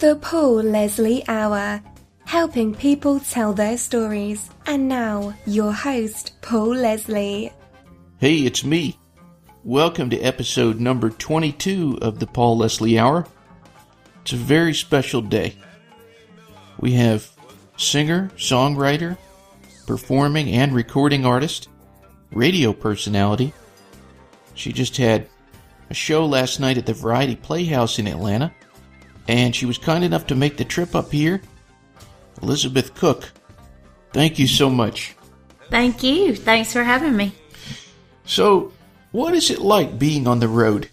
The Paul Leslie Hour, helping people tell their stories. And now, your host, Paul Leslie. Hey, it's me. Welcome to episode number 22 of the Paul Leslie Hour. It's a very special day. We have singer, songwriter, performing and recording artist, radio personality. She just had a show last night at the Variety Playhouse in Atlanta, and she was kind enough to make the trip up here. Elizabeth Cook, thank you so much. Thank you. Thanks for having me. So, what is it like being on the road?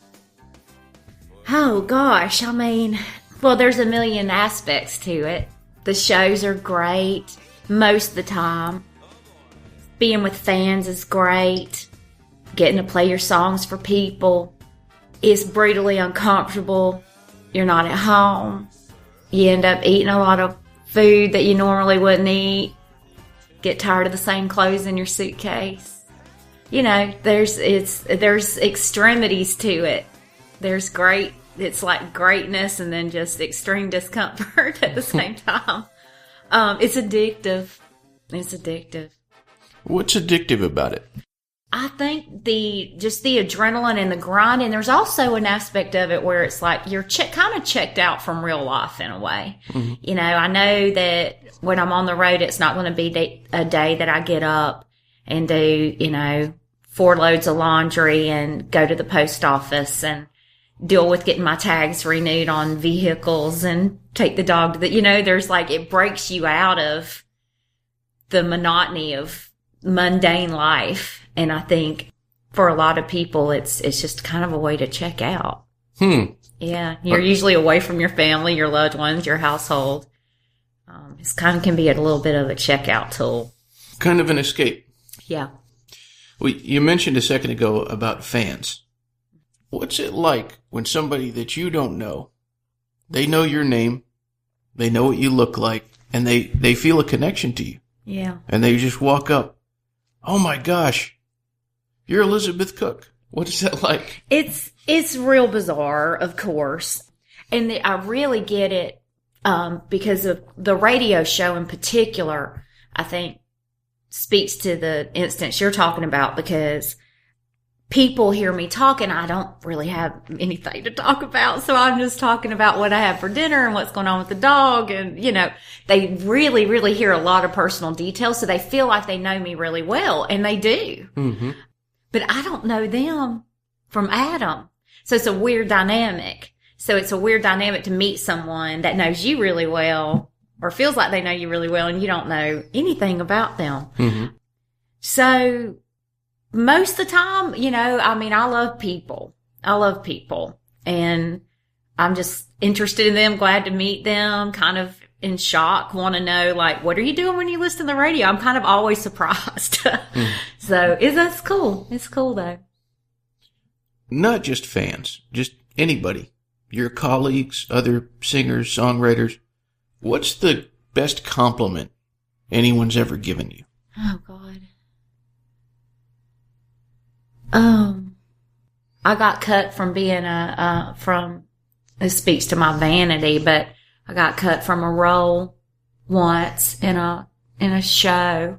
Oh, gosh. Well, there's a million aspects to it. The shows are great most of the time. Being with fans is great. Getting to play your songs for people is brutally uncomfortable. You're not at home. You end up eating a lot of food that you normally wouldn't eat. Get tired of the same clothes in your suitcase. You know, there's extremities to it. It's like greatness and then just extreme discomfort at the same time. It's addictive. What's addictive about it? I think the adrenaline and the grind, and there's also an aspect of it where it's like you're kind of checked out from real life in a way. Mm-hmm. You know, I know that when I'm on the road, it's not going to be a day that I get up and do, 4 loads of laundry and go to the post office and deal with getting my tags renewed on vehicles and take the dog to there's like, it breaks you out of the monotony of mundane life. And I think for a lot of people, it's just kind of a way to check out. Yeah. You're usually away from your family, your loved ones, your household. It's kind of can be a little bit of a checkout tool. Kind of an escape. Yeah. Well, you mentioned a second ago about fans. What's it like when somebody that you don't know, they know your name, they know what you look like, and they feel a connection to you? Yeah. And they just walk up. Oh my gosh. You're Elizabeth Cook. What is that like? It's real bizarre, of course. And I really get it because of the radio show in particular, I think, speaks to the instance you're talking about, because people hear me talking. I don't really have anything to talk about. So I'm just talking about what I have for dinner and what's going on with the dog. And, they really, really hear a lot of personal details. So they feel like they know me really well. And they do. Mm-hmm. But I don't know them from Adam. So it's a weird dynamic. So it's a weird dynamic to meet someone that knows you really well or feels like they know you really well and you don't know anything about them. Mm-hmm. So most of the time, I love people. And I'm just interested in them, glad to meet them, kind of in shock, want to know, like, what are you doing when you listen to the radio? I'm kind of always surprised. So that's cool. It's cool, though. Not just fans, just anybody. Your colleagues, other singers, songwriters. What's the best compliment anyone's ever given you? Oh, God. I got cut from being this speaks to my vanity, but I got cut from a role once in a show,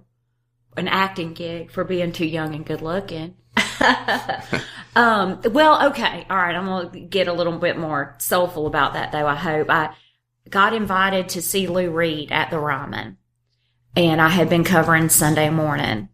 an acting gig, for being too young and good looking. Well, okay. All right. I'm going to get a little bit more soulful about that, though. I hope. I got invited to see Lou Reed at the Ryman, and I had been covering Sunday morning,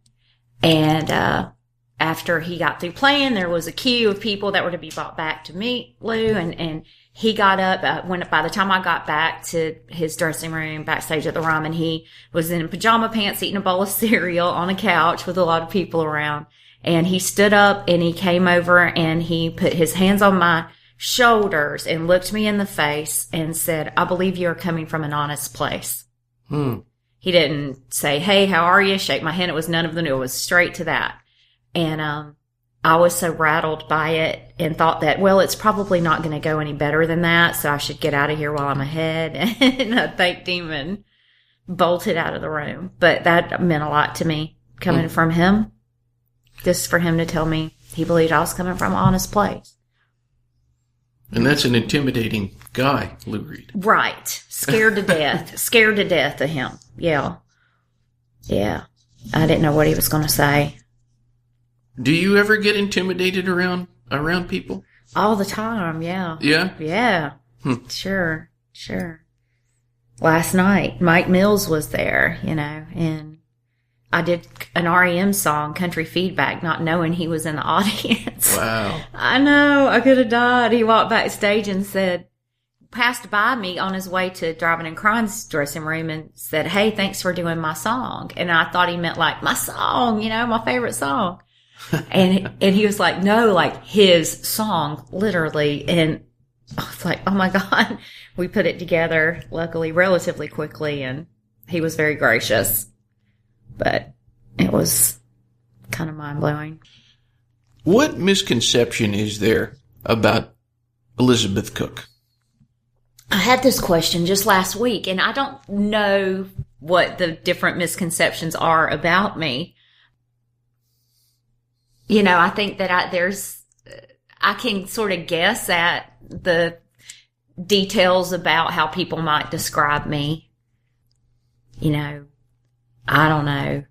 and, after he got through playing, there was a queue of people that were to be brought back to meet Lou, and he got up by the time I got back to his dressing room backstage at the Ryman, he was in pajama pants eating a bowl of cereal on a couch with a lot of people around. And he stood up and he came over and he put his hands on my shoulders and looked me in the face and said, "I believe you are coming from an honest place." He didn't say, "Hey, how are you?" Shake my hand. It was none of the new. It was straight to that. And I was so rattled by it and thought that, well, it's probably not going to go any better than that, so I should get out of here while I'm ahead. And I thanked him and bolted out of the room. But that meant a lot to me coming from him, just for him to tell me he believed I was coming from an honest place. And that's an intimidating guy, Lou Reed. Right. Scared to death. Scared to death of him. Yeah. Yeah. I didn't know what he was going to say. Do you ever get intimidated around people? All the time, yeah. Yeah? Yeah. Sure. Last night, Mike Mills was there, and I did an REM song, Country Feedback, not knowing he was in the audience. Wow. I know. I could have died. He walked backstage and passed by me on his way to Driving and Crying's dressing room and said, "Hey, thanks for doing my song." And I thought he meant like my song, my favorite song. and he was like, "No, like his song, literally." And I was like, "Oh my God." We put it together, luckily, relatively quickly, and he was very gracious. But it was kind of mind-blowing. What misconception is there about Elizabeth Cook? I had this question just last week, and I don't know what the different misconceptions are about me. I think that I can sort of guess at the details about how people might describe me. I don't know,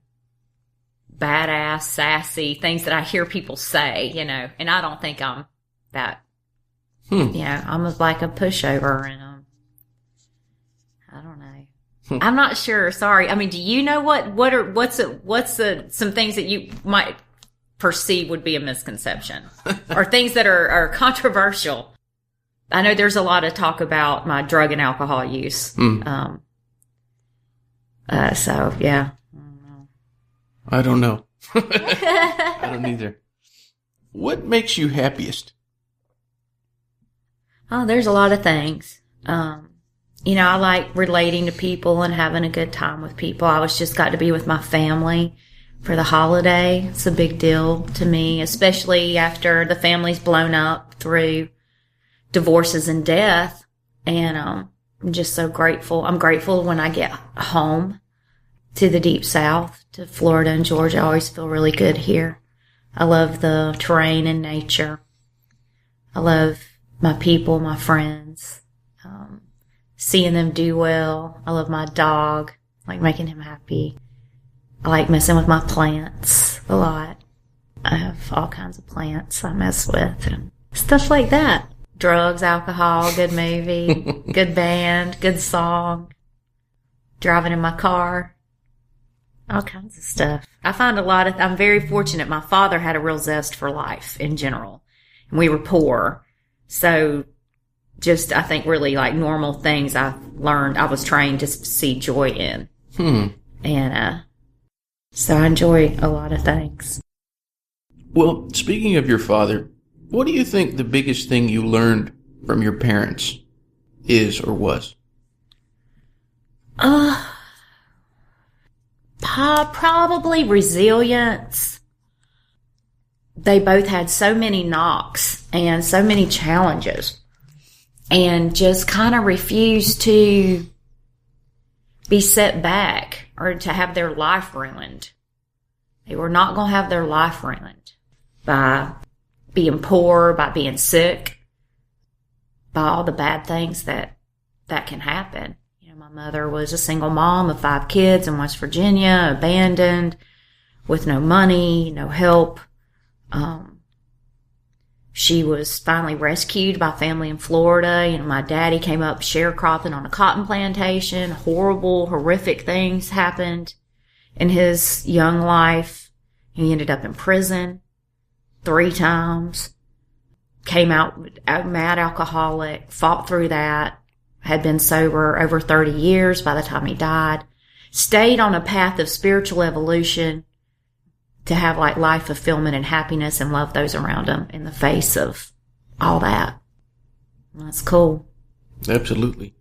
badass, sassy, things that I hear people say, and I don't think I'm that. I'm like a pushover, and I don't know. I'm not sure. Sorry. I mean, do you know what's some things that you might perceive would be a misconception or things that are controversial? I know there's a lot of talk about my drug and alcohol use. So yeah. I don't know. I don't either. What makes you happiest? Oh, there's a lot of things. I like relating to people and having a good time with people. I just got to be with my family for the holiday. It's a big deal to me, especially after the family's blown up through divorces and death. And I'm just so grateful. I'm grateful when I get home to the deep south, to Florida and Georgia. I always feel really good here. I love the terrain and nature. I love my people, my friends, seeing them do well. I love my dog, like making him happy. I like messing with my plants a lot. I have all kinds of plants I mess with and stuff like that. Drugs, alcohol, good movie, good band, good song, driving in my car, all kinds of stuff. I find I'm very fortunate. My father had a real zest for life in general, and we were poor. So just, I think really like normal things I was trained to see joy in. And, so I enjoy a lot of things. Well, speaking of your father, what do you think the biggest thing you learned from your parents is or was? Probably resilience. They both had so many knocks and so many challenges and just kind of refused to be set back or to have their life ruined. They were not going to have their life ruined by being poor, by being sick, by all the bad things that can happen. My mother was a single mom of 5 kids in West Virginia, abandoned, with no money, no help. She was finally rescued by family in Florida. My daddy came up sharecropping on a cotton plantation. Horrible, horrific things happened in his young life. He ended up in prison 3 times. Came out a mad alcoholic, fought through that. Had been sober over 30 years by the time he died. Stayed on a path of spiritual evolution to have like life fulfillment and happiness and love those around him in the face of all that. That's cool. Absolutely.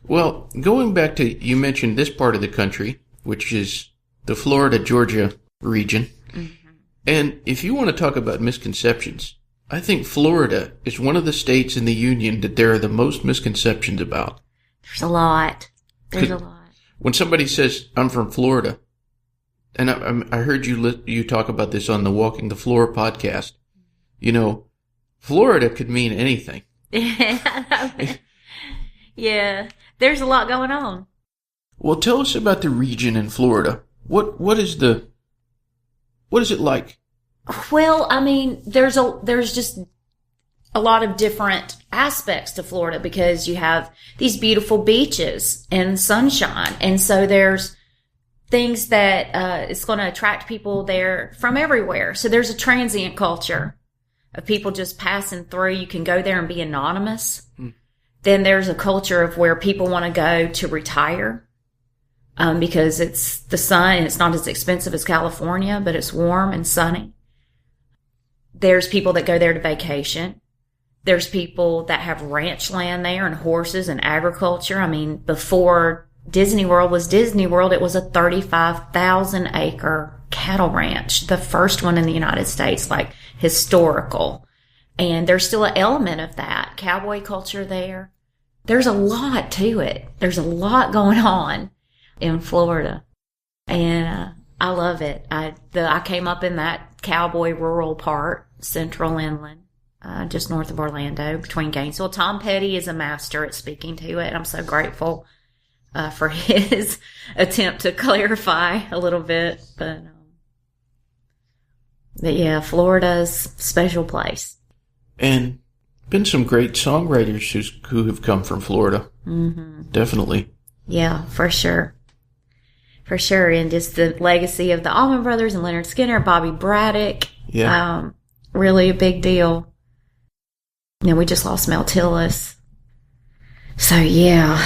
Well, going back to, you mentioned this part of the country, which is the Florida-Georgia region. Mm-hmm. And if you want to talk about misconceptions, I think Florida is one of the states in the union that there are the most misconceptions about. There's a lot. When somebody says, I'm from Florida, and I heard you talk about this on the Walking the Floor podcast, Florida could mean anything. Yeah, there's a lot going on. Well, tell us about the region in Florida. What is it like? Well, I mean, there's just a lot of different aspects to Florida because you have these beautiful beaches and sunshine. And so there's things that it's going to attract people there from everywhere. So there's a transient culture of people just passing through. You can go there and be anonymous. Then there's a culture of where people want to go to retire because it's the sun and it's not as expensive as California, but it's warm and sunny. There's people that go there to vacation. There's people that have ranch land there and horses and agriculture. I mean, before Disney World was Disney World, it was a 35,000 acre cattle ranch, the first one in the United States, like historical. And there's still an element of that cowboy culture there. There's a lot to it. There's a lot going on in Florida. And I love it. I came up in that cowboy rural part, central inland, just north of Orlando, between Gainesville. Tom Petty is a master at speaking to it. I'm so grateful for his attempt to clarify a little bit. But yeah, Florida's a special place. And been some great songwriters who have come from Florida. Mm-hmm. Definitely. Yeah, for sure. For sure. And just the legacy of the Allman Brothers and Leonard Skinner, Bobby Braddock. Yeah. Really a big deal. You know, we just lost Mel Tillis. So yeah,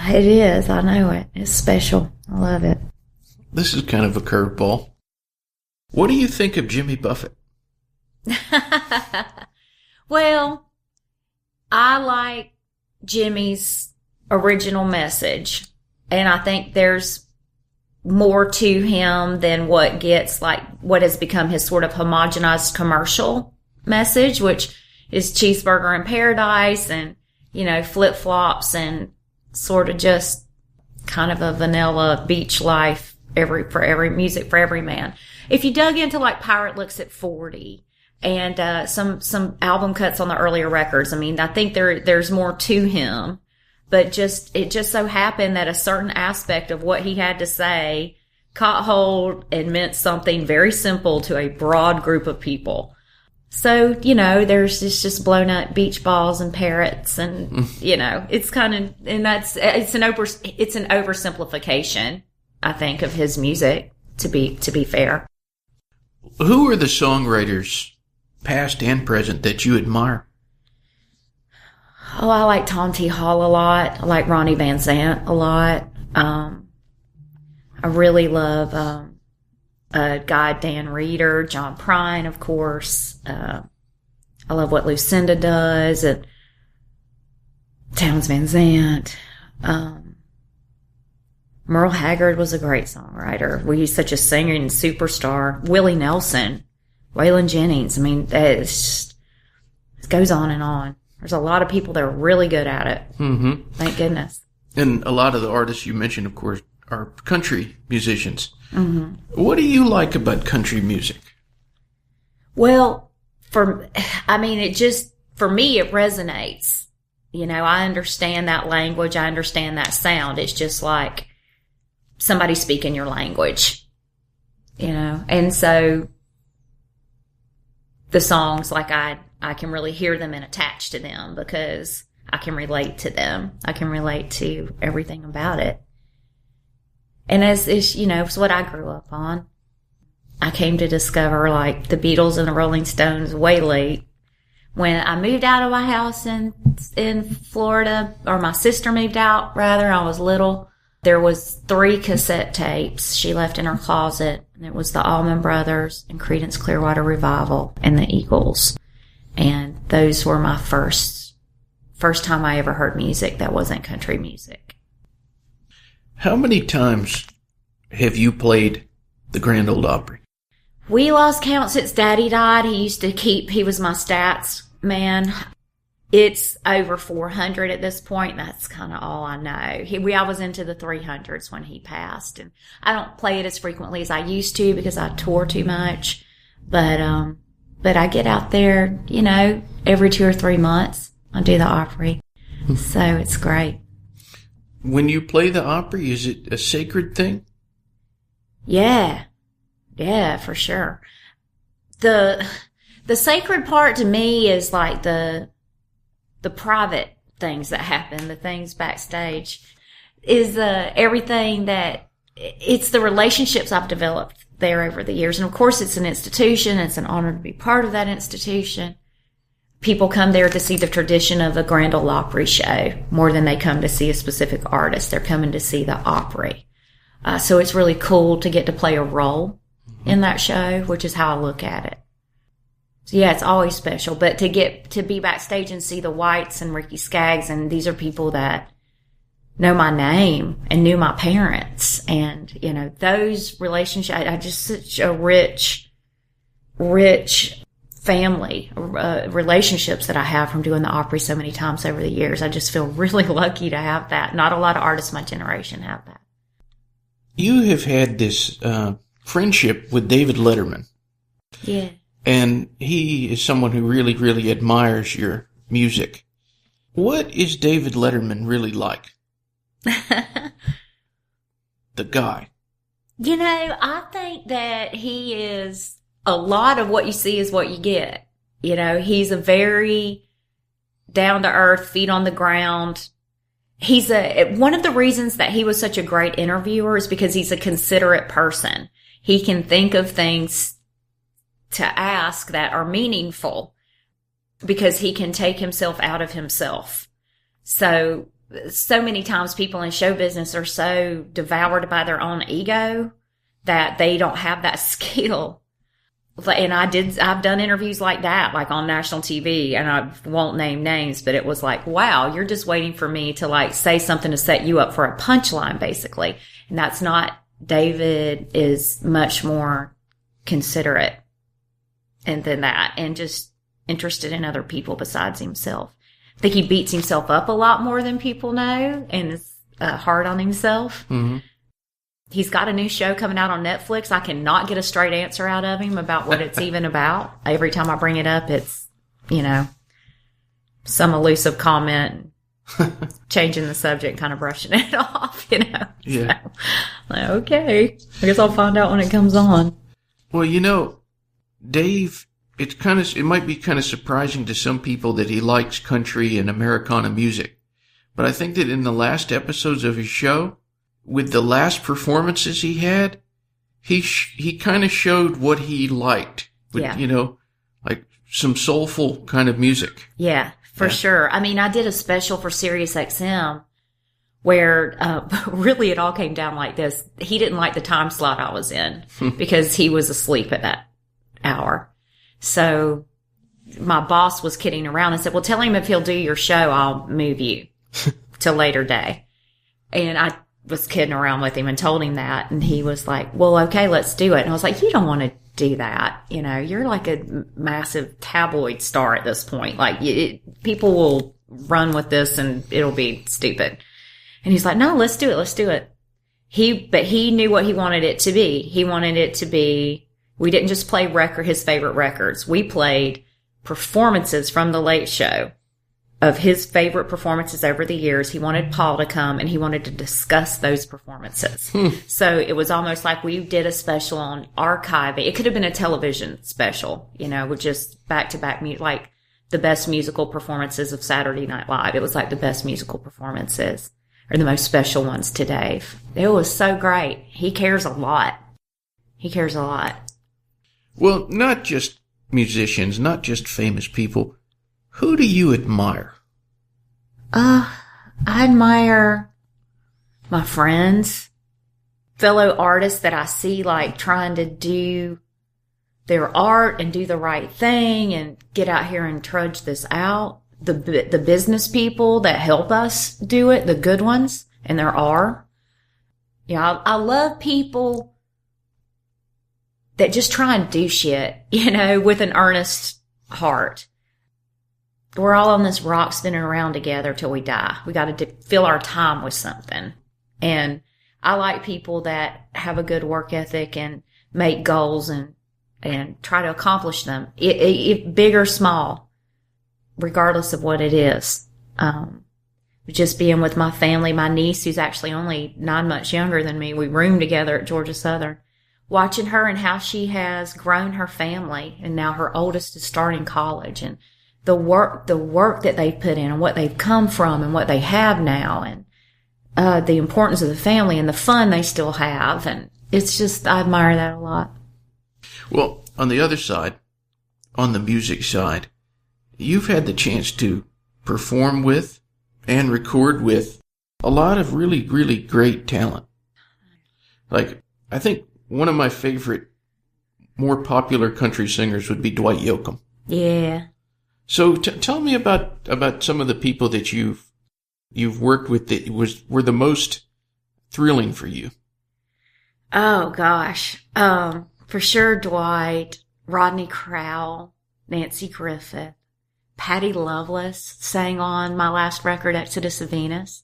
it is. I know it. It's special. I love it. This is kind of a curveball. What do you think of Jimmy Buffett? Well, I like Jimmy's original message, and I think there's more to him than what has become his sort of homogenized commercial message, which is cheeseburger in paradise and, you know, flip-flops and sort of just kind of a vanilla beach life for every music for every man. If you dug into like Pirate Looks at 40 and some album cuts on the earlier records, I mean, I think there's more to him, but it just so happened that a certain aspect of what he had to say caught hold and meant something very simple to a broad group of people. So, you know, there's just blown up beach balls and parrots and, you know, it's kind of, and it's an oversimplification, I think, of his music, to be fair. Who are the songwriters, past and present, that you admire? Oh, I like Tom T. Hall a lot. I like Ronnie Van Zant a lot. I really love Guy Dan Reeder, John Prine, of course. I love what Lucinda does, and Townes Van Zandt. Merle Haggard was a great songwriter. He's such a singer and superstar. Willie Nelson, Waylon Jennings. I mean, it goes on and on. There's a lot of people that are really good at it. Mm-hmm. Thank goodness. And a lot of the artists you mentioned, of course, are country musicians. Mm-hmm. What do you like about country music? Well, for me, it resonates. You know, I understand that language. I understand that sound. It's just like somebody speaking your language, you know? And so the songs, like I can really hear them and attach to them because I can relate to them. I can relate to everything about it. And it's, you know, it's what I grew up on. I came to discover like the Beatles and the Rolling Stones way late. When I moved out of my house in Florida, or my sister moved out rather, I was little. There was 3 cassette tapes she left in her closet. And it was the Allman Brothers and Creedence Clearwater Revival and the Eagles. And those were my first time I ever heard music that wasn't country music. How many times have you played the Grand Ole Opry? We lost count since Daddy died. He was my stats man. It's over 400 at this point. That's kind of all I know. I was into the 300s when he passed, and I don't play it as frequently as I used to because I tour too much. But I get out there, you know, every 2 or 3 months I do the Opry. So it's great. When you play the Opry, is it a sacred thing? Yeah. Yeah, for sure. The sacred part to me is like the private things that happen, the things backstage, is everything that, it's the relationships I've developed there over the years. And of course it's an institution. It's an honor to be part of that institution. People come there to see the tradition of a Grand Ole Opry show more than they come to see a specific artist. They're coming to see the Opry. So it's really cool to get to play a role in that show, which is how I look at it. So yeah, it's always special. But to get to be backstage and see the Whites and Ricky Skaggs, and these are people that know my name and knew my parents, and you know, those relationships, I just such a rich family relationships that I have from doing the Opry so many times over the years. I just feel really lucky to have that. Not a lot of artists my generation have that. You have had this friendship with David Letterman. Yeah. And he is someone who really, really admires your music. What is David Letterman really like? The guy. You know, I think that he is, a lot of what you see is what you get. You know, he's a very down to earth, feet on the ground. He's one of the reasons that he was such a great interviewer is because he's a considerate person. He can think of things to ask that are meaningful because he can take himself out of himself. So many times people in show business are so devoured by their own ego that they don't have that skill. And I've done interviews like that, like on national TV, and I won't name names, but it was like, wow, you're just waiting for me to like say something to set you up for a punchline, basically. And that's not, David is much more considerate than that, and just interested in other people besides himself. I think he beats himself up a lot more than people know, and is hard on himself. Mm-hmm. He's got a new show coming out on Netflix. I cannot get a straight answer out of him about what it's even about. Every time I bring it up, it's, you know, some elusive comment, changing the subject, kind of brushing it off, you know. Yeah. So, like, okay, I guess I'll find out when it comes on. Well, you know, Dave, it might be kind of surprising to some people that he likes country and Americana music. But I think that in the last episodes of his show, with the last performances he had, he kind of showed what he liked. With, yeah. You know, like some soulful kind of music. Yeah, for sure. I mean, I did a special for Sirius XM where really it all came down like this. He didn't like the time slot I was in because he was asleep at that hour. So my boss was kidding around and said, well, tell him if he'll do your show, I'll move you to later day. And I was kidding around with him and told him that. And he was like, well, okay, let's do it. And I was like, you don't want to do that. You know, you're like a massive tabloid star at this point. Like people will run with this and it'll be stupid. And he's like, no, let's do it. Let's do it. But he knew what he wanted it to be. He wanted it to be, we didn't just play his favorite records. We played performances from The Late Show of his favorite performances over the years. He wanted Paul to come and he wanted to discuss those performances. So it was almost like we did a special on archiving. It could have been a television special, you know, with just back-to-back like the best musical performances of Saturday Night Live. It was like the best musical performances, or the most special ones to Dave. It was so great. He cares a lot. He cares a lot. Well, not just musicians, not just famous people. Who do you admire? I admire my friends, fellow artists that I see like trying to do their art and do the right thing and get out here and trudge this out. The business people that help us do it, the good ones, and there are. Yeah, I love people that just try and do shit, you know, with an earnest heart. We're all on this rock spinning around together till we die. We got to fill our time with something. And I like people that have a good work ethic and make goals and try to accomplish them, if big or small. regardless of what it is. Just being with my family, my niece, who's actually only 9 months younger than me, we roomed together at Georgia Southern, watching her and how she has grown her family, and now her oldest is starting college, and the work that they've put in and what they've come from and what they have now, and the importance of the family and the fun they still have. And it's just, I admire that a lot. Well, on the other side, on the music side, you've had the chance to perform with and record with a lot of really, really great talent. Like, I think one of my favorite, more popular country singers would be Dwight Yoakam. Yeah. So tell me about some of the people that you've worked with that were the most thrilling for you. Oh gosh. For sure Dwight, Rodney Crowell, Nancy Griffith, Patty Loveless sang on my last record, Exodus of Venus.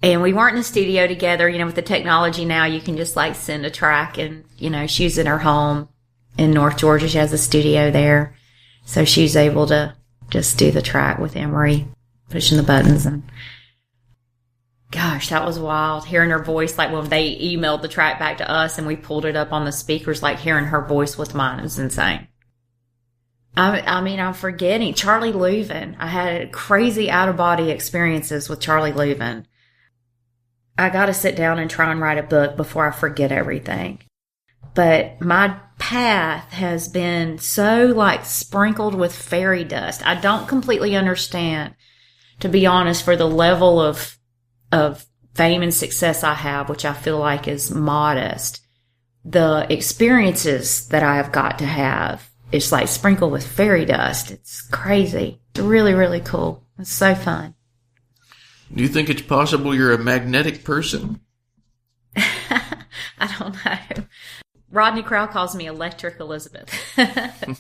And we weren't in the studio together. With the technology now, you can just like send a track, and, she's in her home in North Georgia. She has a studio there. So she's able to just do the track with Emery, pushing the buttons. And gosh, that was wild. Hearing her voice, like when they emailed the track back to us and we pulled it up on the speakers, like hearing her voice with mine was insane. I'm forgetting Charlie Louvin. I had crazy out-of-body experiences with Charlie Louvin. I got to sit down and try and write a book before I forget everything. But my path has been so like sprinkled with fairy dust. I don't completely understand, to be honest, for the level of fame and success I have, which I feel like is modest. The experiences that I have got to have, it's like sprinkled with fairy dust. It's crazy. It's really, really cool. It's so fun. Do you think it's possible you're a magnetic person? I don't know. Rodney Crowell calls me Electric Elizabeth. I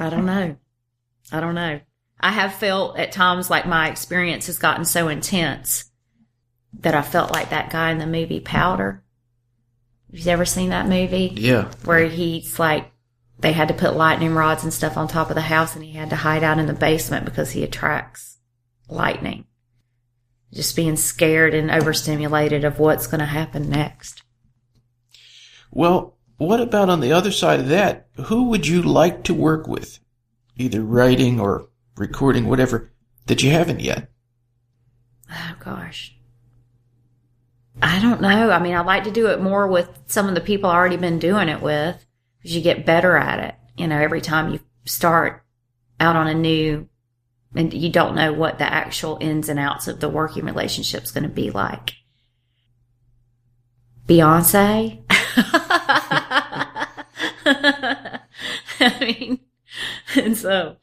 don't know. I have felt at times like my experience has gotten so intense that I felt like that guy in the movie Powder. Have you ever seen that movie? Yeah. Where he's like, they had to put lightning rods and stuff on top of the house, and he had to hide out in the basement because he attracts lightning. Just being scared and overstimulated of what's going to happen next. Well, what about on the other side of that? Who would you like to work with? Either writing or recording, whatever, that you haven't yet? Oh, gosh. I don't know. I'd like to do it more with some of the people I've already been doing it with, because you get better at it. Every time you start out on a new, and you don't know what the actual ins and outs of the working relationship is going to be like. Beyonce? And so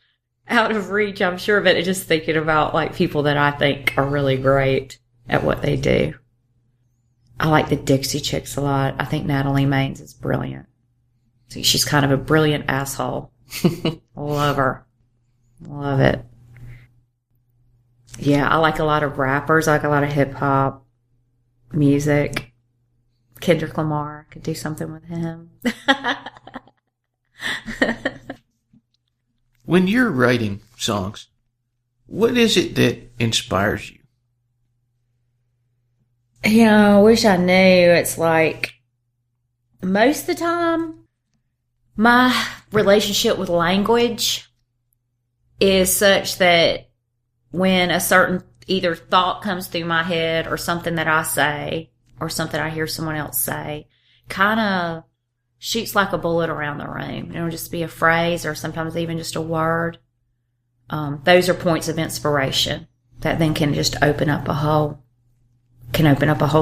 out of reach, I'm sure, but just thinking about like people that I think are really great at what they do. I like the Dixie Chicks a lot. I think Natalie Maines is brilliant. She's kind of a brilliant asshole. Love her. Love it. Yeah, I like a lot of rappers. I like a lot of hip hop music. Kendrick Lamar, could do something with him. When you're writing songs, what is it that inspires you? I wish I knew. It's like most of the time, my relationship with language is such that when a certain either thought comes through my head or something that I say or something I hear someone else say, kind of shoots like a bullet around the room. It'll just be a phrase or sometimes even just a word. Those are points of inspiration that then can just open up a whole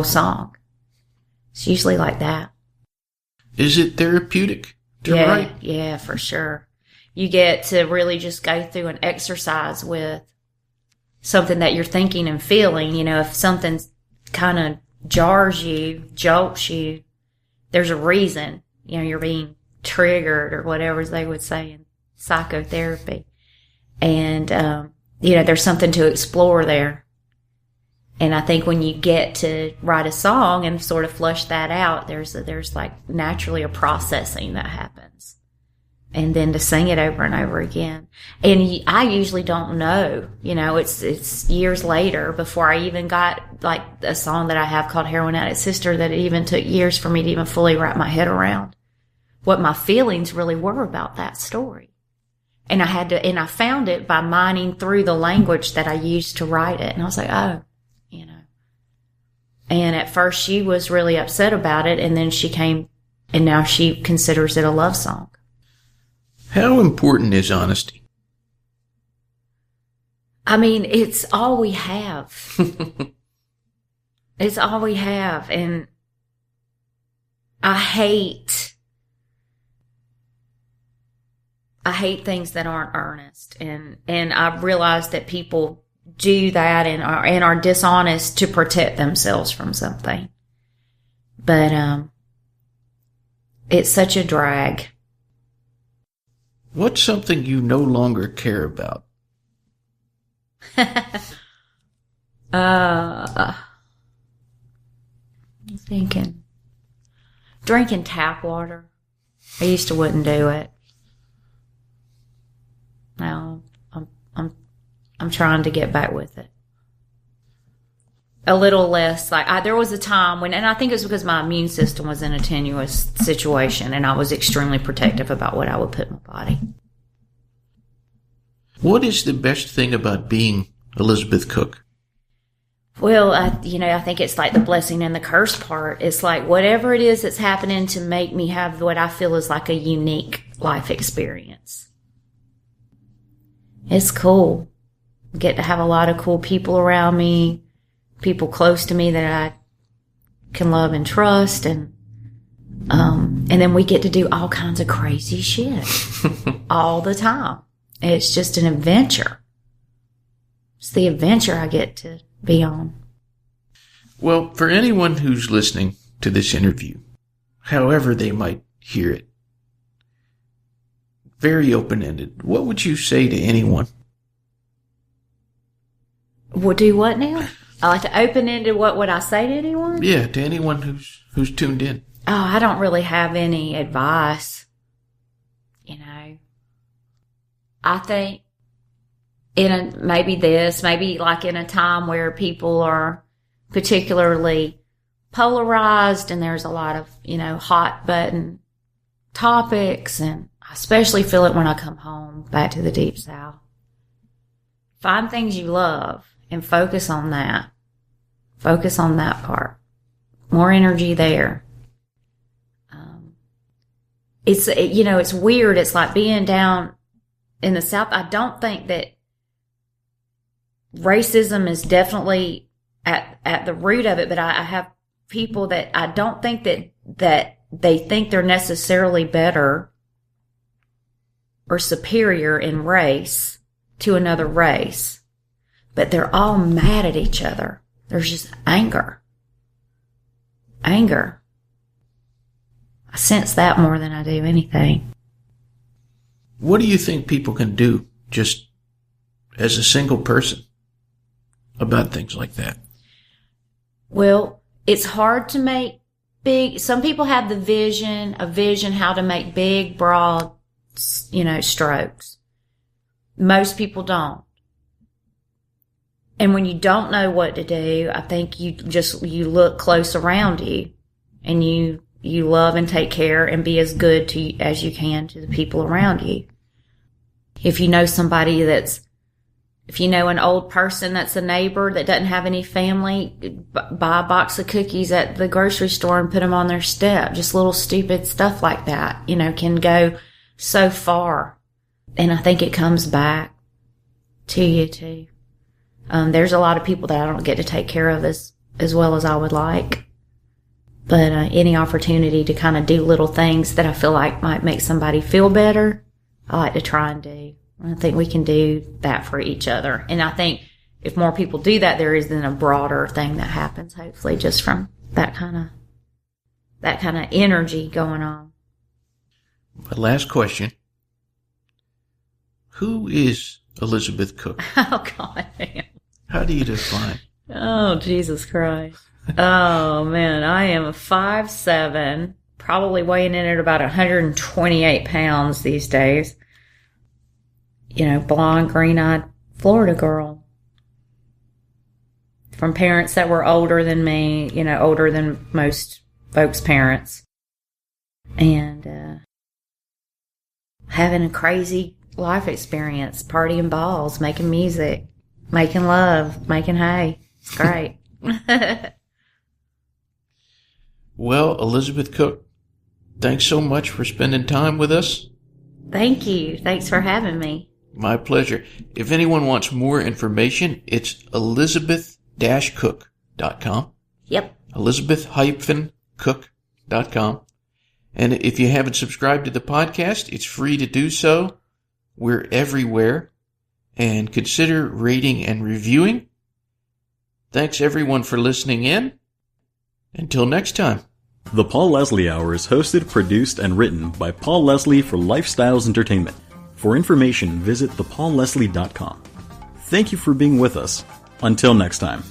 song. It's usually like that. Is it therapeutic to write? Yeah, for sure. You get to really just go through an exercise with something that you're thinking and feeling. If something kind of jars you, jolts you, there's a reason. You're being triggered or whatever they would say in psychotherapy. And, there's something to explore there. And I think when you get to write a song and sort of flush that out, there's like naturally a processing that happens. and then to sing it over and over again. And I usually don't know, it's years later before I even got like a song that I have called Heroin Addict Sister, that it even took years for me to even fully wrap my head around what my feelings really were about that story. And I found it by mining through the language that I used to write it. And I was like, oh, and at first she was really upset about it. And then she came, and now she considers it a love song. How important is honesty? I mean, it's all we have. It's all we have. And I hate things that aren't earnest. And I've realized that people do that and are dishonest to protect themselves from something. But it's such a drag. What's something you no longer care about? I'm thinking. Drinking tap water. I used to wouldn't do it. Now I'm trying to get back with it. A little less. Like there was a time when, and I think it's because my immune system was in a tenuous situation, and I was extremely protective about what I would put in my body. What is the best thing about being Elizabeth Cook? Well, I think it's like the blessing and the curse part. It's like whatever it is that's happening to make me have what I feel is like a unique life experience. It's cool. I get to have a lot of cool people around me, people close to me that I can love and trust, and then we get to do all kinds of crazy shit all the time. It's just an adventure. It's the adventure I get to be on. Well, for anyone who's listening to this interview, however they might hear it, very open-ended, what would you say to anyone? We'll do what now? I like to open-ended, what would I say to anyone? Yeah, to anyone who's tuned in. Oh, I don't really have any advice. I think maybe like in a time where people are particularly polarized and there's a lot of, hot button topics, and I especially feel it when I come home back to the Deep South. Find things you love and focus on that. Focus on that part. More energy there. It's weird. It's like being down in the South. I don't think that racism is definitely at the root of it, but I have people that I don't think that they think they're necessarily better or superior in race to another race, but they're all mad at each other. There's just anger. I sense that more than I do anything. What do you think people can do just as a single person about things like that? Well, it's hard to make some people have a vision how to make big, broad, strokes. Most people don't. And when you don't know what to do, I think you look close around you, and you love and take care and be as good as you can to the people around you. If you know somebody if you know an old person that's a neighbor that doesn't have any family, buy a box of cookies at the grocery store and put them on their step. Just little stupid stuff like that, can go so far. And I think it comes back to you too. There's a lot of people that I don't get to take care of as well as I would like. But any opportunity to kind of do little things that I feel like might make somebody feel better, I like to try and do. I think we can do that for each other. And I think if more people do that, there is then a broader thing that happens, hopefully, just from that kind of energy going on. My last question. Who is Elizabeth Cook? Oh, God, man. How do you define? Oh, Jesus Christ. Oh, man. I am 5'7", probably weighing in at about 128 pounds these days. Blonde, green-eyed Florida girl. From parents that were older than me, older than most folks' parents. And having a crazy life experience, partying balls, making music, making love, making hay. It's great. Well, Elizabeth Cook, thanks so much for spending time with us. Thank you. Thanks for having me. My pleasure. If anyone wants more information, it's elizabeth-cook.com. Yep. Elizabeth-cook.com. And if you haven't subscribed to the podcast, it's free to do so. We're everywhere. And consider rating and reviewing. Thanks everyone for listening in. Until next time. The Paul Leslie Hour is hosted, produced, and written by Paul Leslie for Lifestyles Entertainment. For information, visit thepaulleslie.com. Thank you for being with us. Until next time.